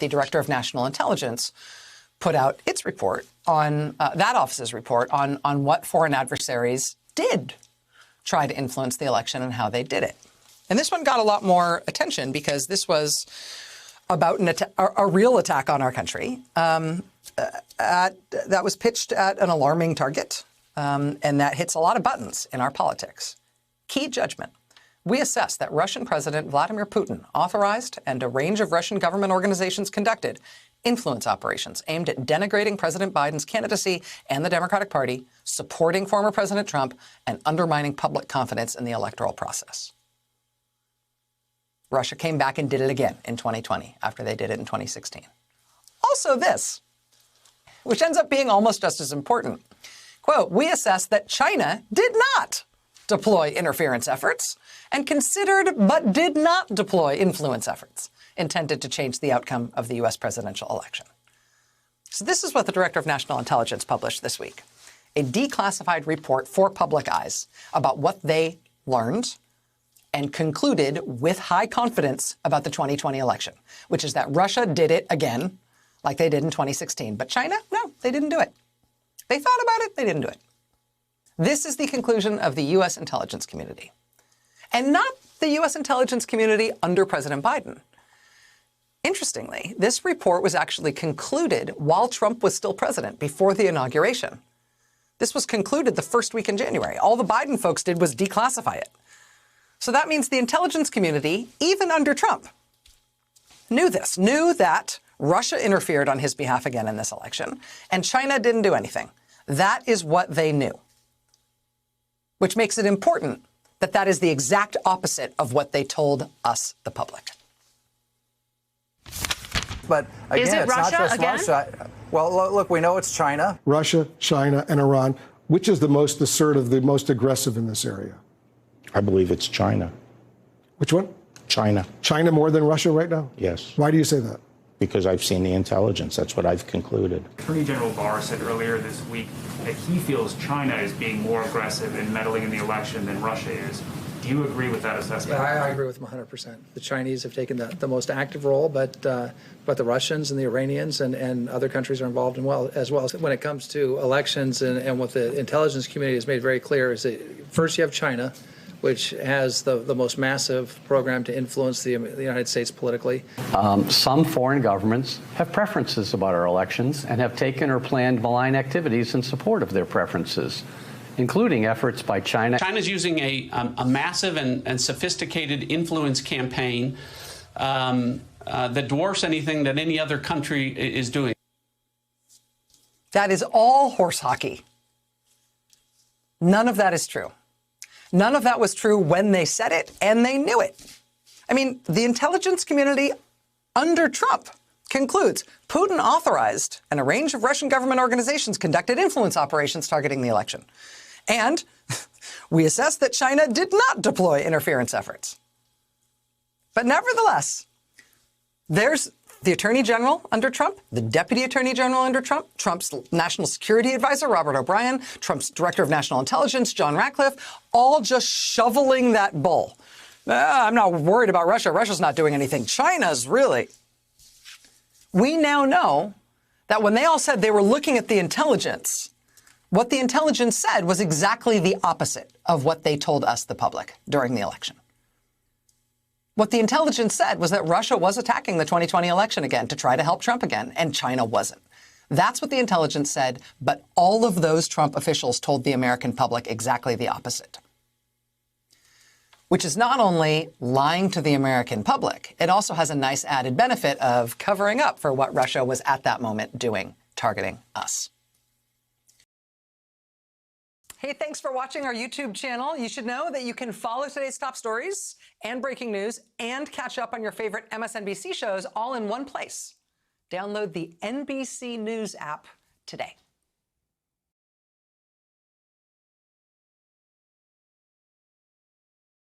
the Director of National Intelligence put out its report on that office's report on what foreign adversaries did try to influence the election and how they did it. And this one got a lot more attention because this was about a real attack on our country that was pitched at an alarming target, and that hits a lot of buttons in our politics. Key judgment. We assess that Russian President Vladimir Putin authorized and a range of Russian government organizations conducted influence operations aimed at denigrating President Biden's candidacy and the Democratic Party, supporting former President Trump, and undermining public confidence in the electoral process. Russia came back and did it again in 2020 after they did it in 2016. Also this, which ends up being almost just as important. Quote, we assess that China did not deploy interference efforts and considered but did not deploy influence efforts intended to change the outcome of the U.S. presidential election. So this is what the Director of National Intelligence published this week, a declassified report for public eyes about what they learned and concluded with high confidence about the 2020 election, which is that Russia did it again, like they did in 2016. But China, no, they didn't do it. They thought about it, they didn't do it. This is the conclusion of the U.S. intelligence community. And not the U.S. intelligence community under President Biden. Interestingly, this report was actually concluded while Trump was still president, before the inauguration. This was concluded the first week in January. All the Biden folks did was declassify it. So that means the intelligence community, even under Trump, knew this, knew that Russia interfered on his behalf again in this election, and China didn't do anything. That is what they knew, which makes it important that that is the exact opposite of what they told us, the public. But again, is it it's Russia not just again? Russia. Well, look, we know it's China. Russia, China, and Iran. Which is the most assertive, the most aggressive in this area? I believe it's China. Which one? China. China more than Russia right now? Yes. Why do you say that? Because I've seen the intelligence. That's what I've concluded. Attorney General Barr said earlier this week that he feels China is being more aggressive in meddling in the election than Russia is. Do you agree with that assessment? Yeah, I agree with him 100%. The Chinese have taken the most active role, but the Russians and the Iranians and other countries are involved as well. When it comes to elections and what the intelligence community has made very clear is that first you have China, which has the most massive program to influence the United States politically. Some foreign governments have preferences about our elections and have taken or planned malign activities in support of their preferences, including efforts by China. China's using a massive and sophisticated influence campaign that dwarfs anything that any other country is doing. That is all horse hockey. None of that is true. None of that was true when they said it, and they knew it. I mean, the intelligence community under Trump concludes Putin authorized and a range of Russian government organizations conducted influence operations targeting the election. And we assess that China did not deploy interference efforts. But nevertheless, there's the Attorney General under Trump, the Deputy Attorney General under Trump, Trump's National Security Advisor, Robert O'Brien, Trump's Director of National Intelligence, John Ratcliffe, all just shoveling that bull. I'm not worried about Russia. Russia's not doing anything. China's really. We now know that when they all said they were looking at the intelligence, what the intelligence said was exactly the opposite of what they told us, the public, during the election. What the intelligence said was that Russia was attacking the 2020 election again to try to help Trump again, and China wasn't. That's what the intelligence said, but all of those Trump officials told the American public exactly the opposite. Which is not only lying to the American public, it also has a nice added benefit of covering up for what Russia was at that moment doing, targeting us. Hey, thanks for watching our YouTube channel. You should know that you can follow today's top stories and breaking news and catch up on your favorite MSNBC shows all in one place. Download the NBC News app today.